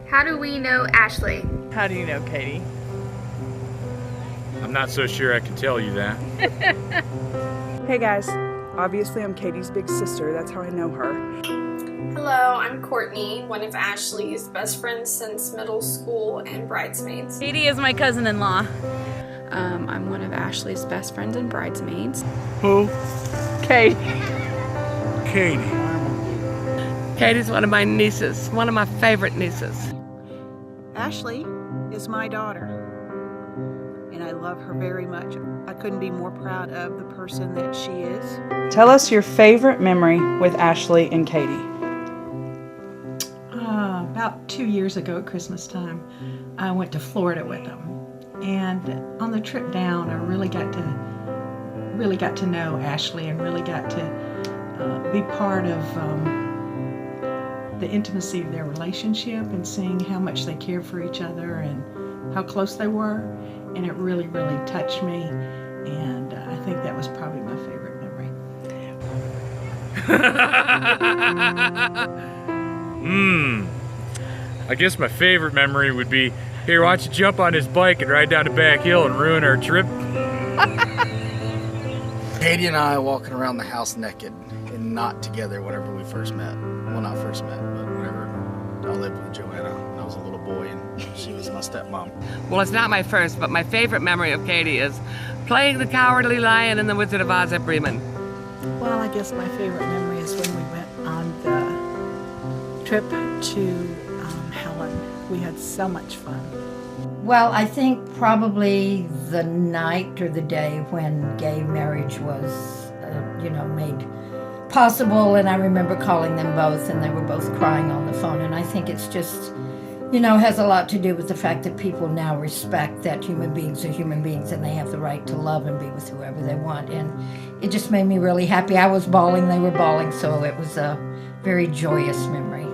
How do we know Ashley? How do you know Katie? I'm not so sure I can tell you that. Hey guys, obviously I'm Katie's big sister, that's how I know her. Hello, I'm Courtney, one of Ashley's best friends since middle school and bridesmaids. Katie is my cousin-in-law. I'm one of Ashley's best friends and bridesmaids. Who? Katie. Katie. Katie's one of my nieces, one of my favorite nieces. Ashley is my daughter, and I love her very much. I couldn't be more proud of the person that she is. Tell us your favorite memory with Ashley and Katie. About 2 years ago at Christmas time, I went to Florida with them. And on the trip down, I really got to know Ashley and really got to be part of the intimacy of their relationship and seeing how much they cared for each other and how close they were. And it really, really touched me. And I think that was probably my favorite memory. I guess my favorite memory would be, here, why don't you jump on his bike and ride down the back hill and ruin our trip? Katie and I walking around the house naked and not together whenever we first met. Well, not first met, but whenever I lived with Joanna when I was a little boy and she was my stepmom. Well, it's not my first, but my favorite memory of Katie is playing the Cowardly Lion in The Wizard of Oz at Bremen. Well, I guess my favorite memory is when we went on the trip to Helen. We had so much fun. Well, I think probably the night or the day when gay marriage was, made possible. And I remember calling them both, and they were both crying on the phone. And I think it's just, has a lot to do with the fact that people now respect that human beings are human beings and they have the right to love and be with whoever they want. And it just made me really happy. I was bawling, they were bawling, so it was a very joyous memory.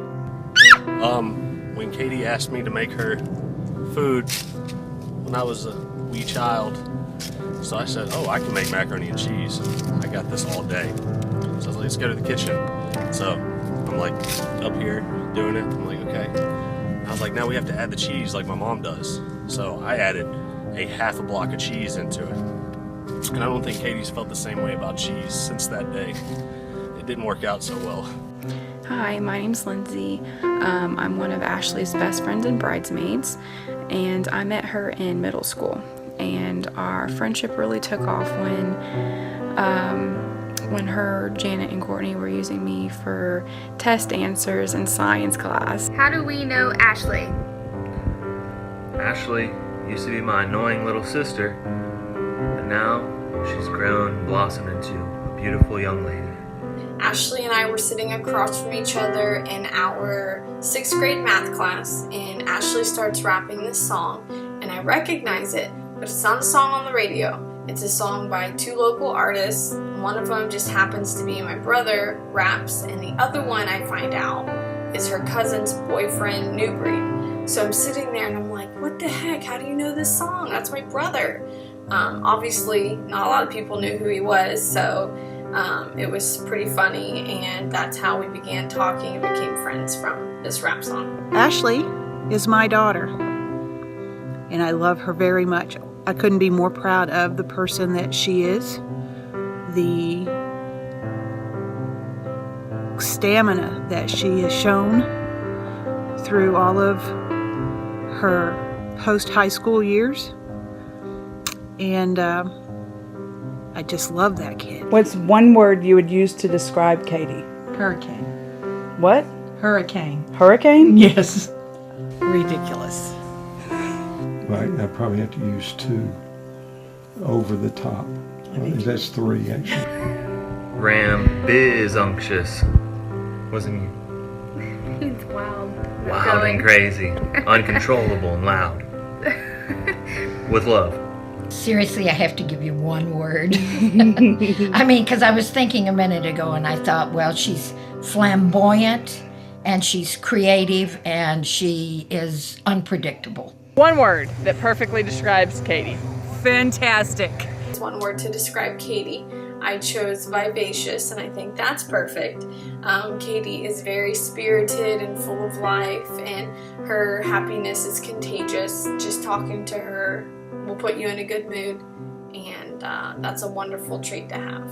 When Katie asked me to make her food when I was a wee child, so I said, oh, I can make macaroni and cheese. I got this all day. So I was like, let's go to the kitchen. So I'm like up here doing it. I'm like, okay. I was like, now we have to add the cheese like my mom does. So I added a half a block of cheese into it. And I don't think Katie's felt the same way about cheese since that day. It didn't work out so well. Hi, my name's Lindsay. I'm one of Ashley's best friends and bridesmaids, and I met her in middle school. And our friendship really took off when her, Janet, and Courtney were using me for test answers in science class. How do we know Ashley? Ashley used to be my annoying little sister, but now she's grown and blossomed into a beautiful young lady. Ashley and I were sitting across from each other in our 6th grade math class, and Ashley starts rapping this song, and I recognize it, but it's not a song on the radio. It's a song by 2 local artists. One of them just happens to be my brother, raps, and the other one I find out is her cousin's boyfriend, New Breed. So I'm sitting there and I'm like, what the heck? How do you know this song? That's my brother. Obviously, not a lot of people knew who he was, so it was pretty funny, and that's how we began talking and became friends from this rap song. Ashley is my daughter, and I love her very much. I couldn't be more proud of the person that she is, the stamina that she has shown through all of her post-high school years, and I just love that kid. What's one word you would use to describe Katie? Hurricane. What? Hurricane. Hurricane? Yes. Ridiculous. I probably have to use 2. Over the top. That's 3, actually. Rambunctious. Wasn't you? It's wild. Wild and crazy. Uncontrollable and loud. With love. Seriously, I have to give you one word. I mean, because I was thinking a minute ago and I thought, well, she's flamboyant and she's creative and she is unpredictable. One word that perfectly describes Katie. Fantastic. One word to describe Katie. I chose vivacious, and I think that's perfect. Katie is very spirited and full of life, and her happiness is contagious. Just talking to her will put you in a good mood, and that's a wonderful trait to have.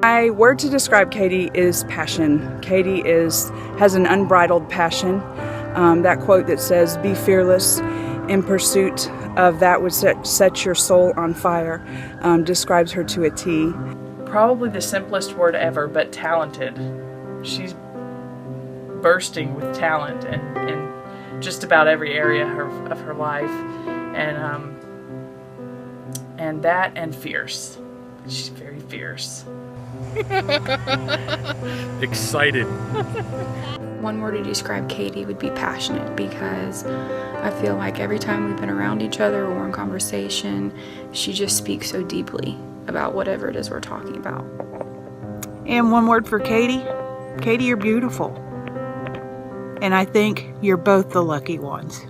My word to describe Katie is passion. Katie has an unbridled passion. That quote that says, "Be fearless in pursuit of that which sets your soul on fire," describes her to a T. Probably the simplest word ever, but talented. She's bursting with talent in just about every area of her life, and that and fierce. She's very fierce. Excited. One word to describe Katie would be passionate, because I feel like every time we've been around each other or in conversation, she just speaks so deeply about whatever it is we're talking about. And one word for Katie. Katie, you're beautiful. And I think you're both the lucky ones.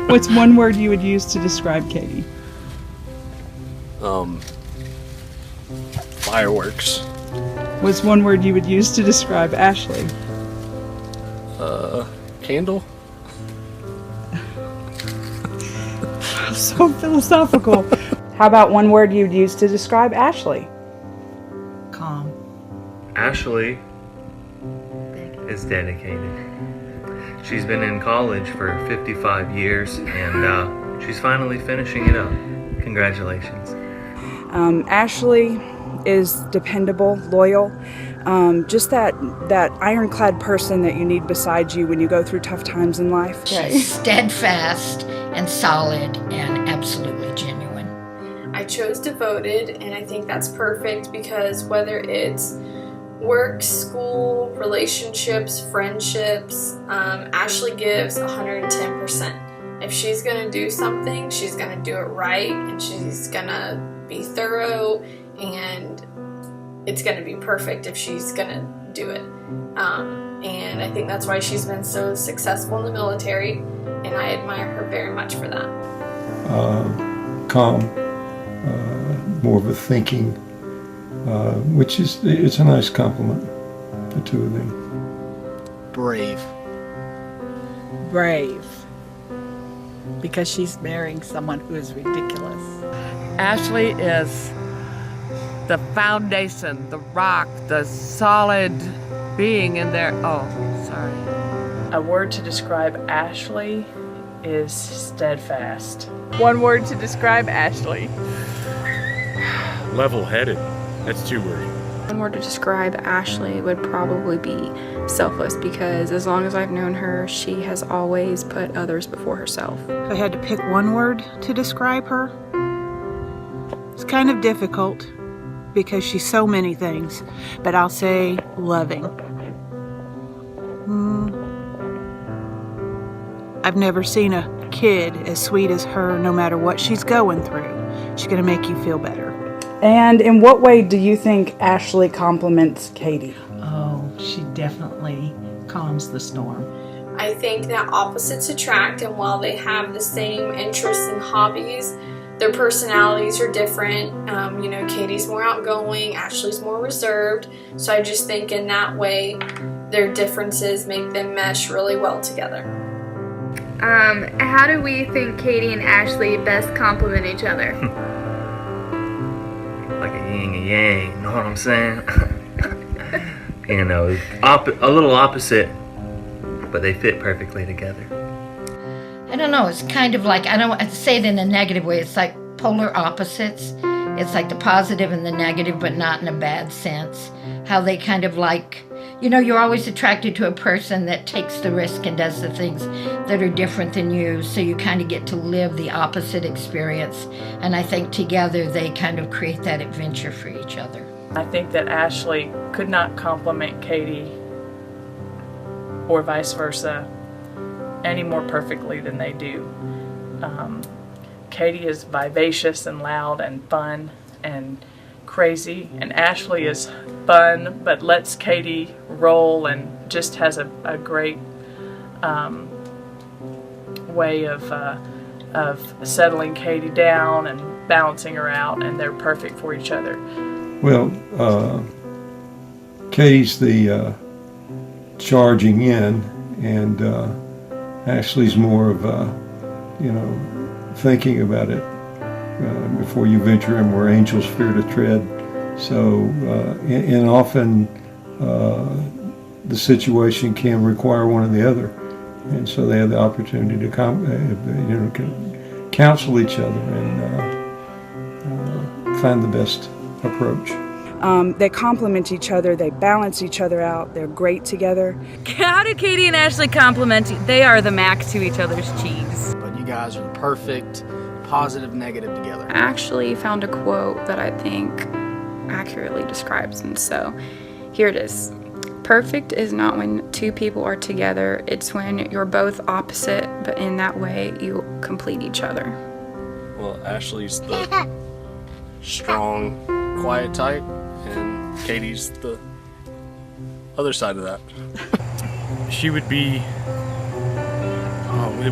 What's one word you would use to describe Katie? Fireworks. What's one word you would use to describe Ashley? Candle. So philosophical. How about one word you'd use to describe Ashley? Calm. Ashley is dedicated. She's been in college for 55 years, and she's finally finishing it up. Congratulations. Ashley is dependable, loyal, just that ironclad person that you need beside you when you go through tough times in life. She's steadfast and solid and absolutely genuine. I chose devoted, and I think that's perfect because whether it's work, school, relationships, friendships, Ashley gives 110%. If she's going to do something, she's going to do it right, and she's going to be thorough, and it's going to be perfect if she's going to do it. And I think that's why she's been so successful in the military, and I admire her very much for that. Calm, more of a thinking, which it's a nice compliment, the two of them. Brave. Brave. Because she's marrying someone who is ridiculous. Ashley is the foundation, the rock, the solid being in there. Oh, sorry. A word to describe Ashley is steadfast. One word to describe Ashley. Level-headed. That's 2 words. One word to describe Ashley would probably be selfless, because as long as I've known her, she has always put others before herself. If I had to pick one word to describe her, it's kind of difficult because she's so many things, but I'll say loving. I've never seen a kid as sweet as her, no matter what she's going through. She's going to make you feel better. And in what way do you think Ashley compliments Katie? Oh, she definitely calms the storm. I think that opposites attract, and while they have the same interests and hobbies, their personalities are different. Katie's more outgoing, Ashley's more reserved. So I just think in that way, their differences make them mesh really well together. How do we think Katie and Ashley best complement each other? Like a yin and yang, you know what I'm saying? You know, a little opposite, but they fit perfectly together. I don't know, it's kind of like, I don't want to say it in a negative way, it's like polar opposites. It's like the positive and the negative, but not in a bad sense. How they kind of like, you're always attracted to a person that takes the risk and does the things that are different than you, so you kind of get to live the opposite experience. And I think together they kind of create that adventure for each other. I think that Ashley could not compliment Katie, or vice versa, any more perfectly than they do. Katie is vivacious and loud and fun and crazy, and Ashley is fun but lets Katie roll and just has a great way of settling Katie down and balancing her out, and they're perfect for each other. Well, Katie's the charging in, and Ashley's more of thinking about it before you venture in where angels fear to tread. So, and often the situation can require one or the other, and so they have the opportunity to counsel each other and find the best approach. They complement each other, they balance each other out, they're great together. How do Katie and Ashley complement? They are the mac to each other's cheese. But you guys are the perfect positive, negative together. I actually found a quote that I think accurately describes them. So here it is. Perfect is not when two people are together, it's when you're both opposite, but in that way you complete each other. Well, Ashley's the strong, quiet type, and Katie's the other side of that. She would be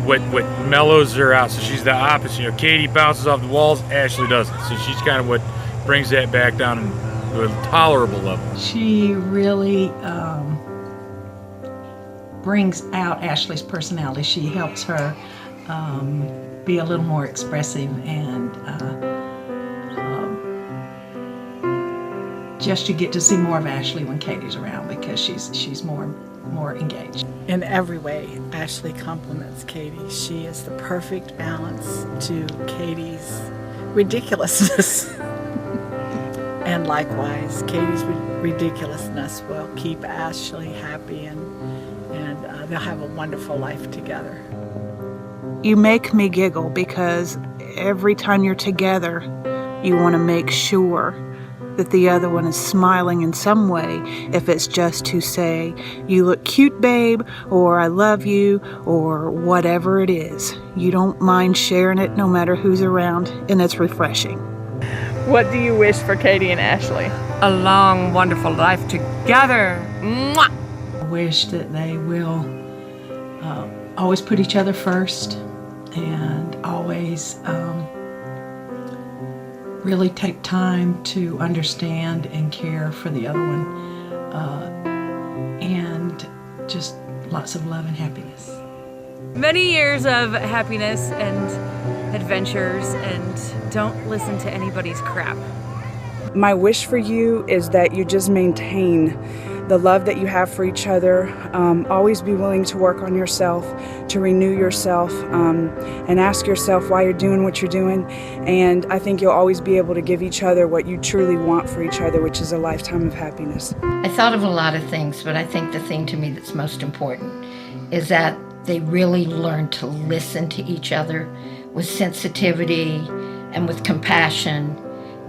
what mellows her out, so she's the opposite. Katie bounces off the walls, Ashley doesn't. So she's kind of what brings that back down to a tolerable level. She really brings out Ashley's personality. She helps her be a little more expressive, and just you get to see more of Ashley when Katie's around because she's more engaged. In every way, Ashley compliments Katie. She is the perfect balance to Katie's ridiculousness. And likewise, Katie's ridiculousness will keep Ashley happy, and they'll have a wonderful life together. You make me giggle because every time you're together, you want to make sure that the other one is smiling in some way, if it's just to say, "You look cute, babe," or "I love you," or whatever it is. You don't mind sharing it no matter who's around, and it's refreshing. What do you wish for Katie and Ashley? A long, wonderful life together. Mwah! I wish that they will always put each other first, and always really take time to understand and care for the other one, and just lots of love and happiness. Many years of happiness and adventures, and don't listen to anybody's crap. My wish for you is that you just maintain the love that you have for each other. Always be willing to work on yourself, to renew yourself, and ask yourself why you're doing what you're doing. And I think you'll always be able to give each other what you truly want for each other, which is a lifetime of happiness. I thought of a lot of things, but I think the thing to me that's most important is that they really learn to listen to each other with sensitivity and with compassion,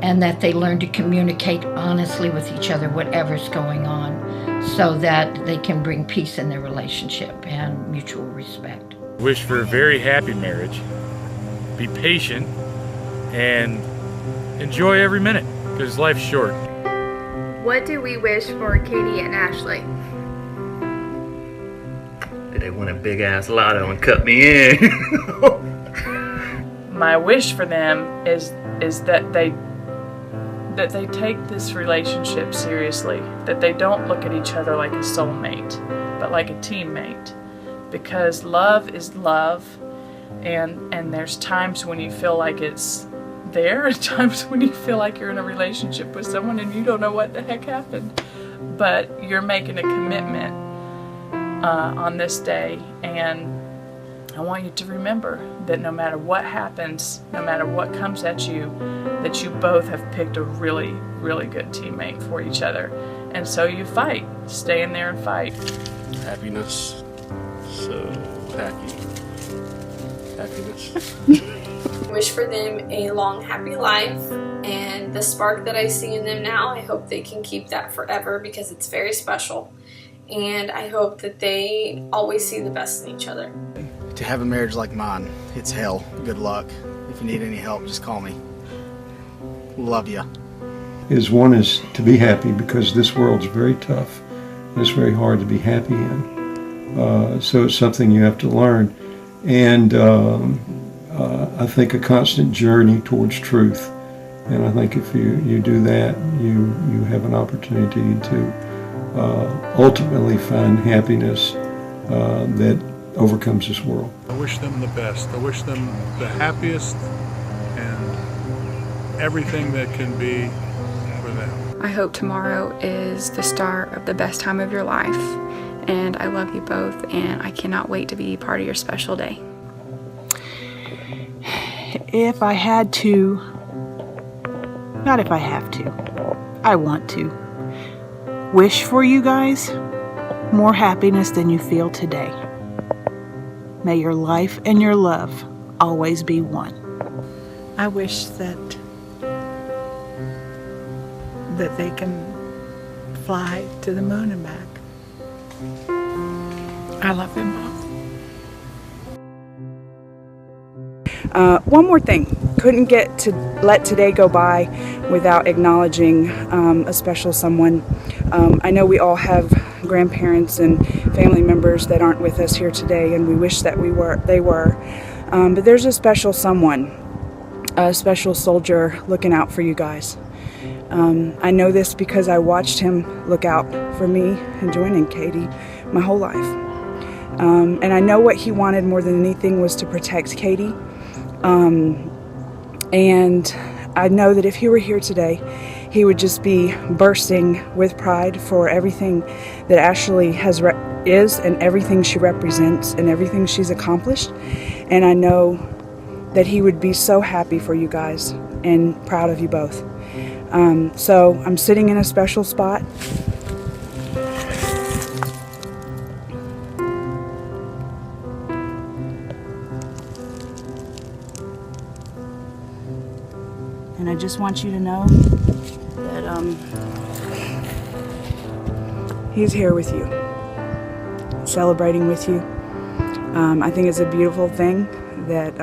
and that they learn to communicate honestly with each other, whatever's going on, so that they can bring peace in their relationship and mutual respect. Wish for a very happy marriage. Be patient and enjoy every minute, because life's short. What do we wish for Katie and Ashley? Did they win a big ass lotto and cut me in? My wish for them is that they take this relationship seriously, that they don't look at each other like a soulmate, but like a teammate, because love is love, and there's times when you feel like it's there, and times when you feel like you're in a relationship with someone and you don't know what the heck happened, but you're making a commitment on this day, and I want you to remember that no matter what happens, no matter what comes at you, that you both have picked a really, really good teammate for each other. And so you fight. Stay in there and fight. Happiness. So happy. Happiness. Wish for them a long, happy life, and the spark that I see in them now, I hope they can keep that forever because it's very special. And I hope that they always see the best in each other. To have a marriage like mine, it's hell. Good luck. If you need any help, just call me. Love ya. One is to be happy, because this world's very tough and it's very hard to be happy in. So it's something you have to learn. And I think a constant journey towards truth And I think if you do that, you have an opportunity to ultimately find happiness that overcomes this world. I wish them the best. I wish them the happiest and everything that can be for them. I hope tomorrow is the start of the best time of your life, and I love you both, and I cannot wait to be part of your special day. If I had to, not if I have to, I want to wish for you guys more happiness than you feel today. May your life and your love always be one. I wish that they can fly to the moon and back. I love them both. One more thing. Couldn't get to let today go by without acknowledging a special someone. I know we all have grandparents and family members that aren't with us here today, and we wish that they were. But there's a special someone, a special soldier looking out for you guys. I know this because I watched him look out for me and joining Katie my whole life. And I know what he wanted more than anything was to protect Katie. And I know that if he were here today, he would just be bursting with pride for everything that Ashley is and everything she represents and everything she's accomplished. And I know that he would be so happy for you guys and proud of you both. So I'm sitting in a special spot. And I just want you to know that he's here with you, celebrating with you. I think it's a beautiful thing that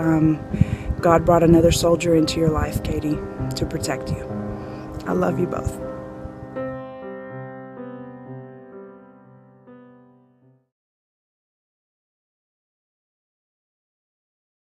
God brought another soldier into your life, Katie, to protect you. I love you both.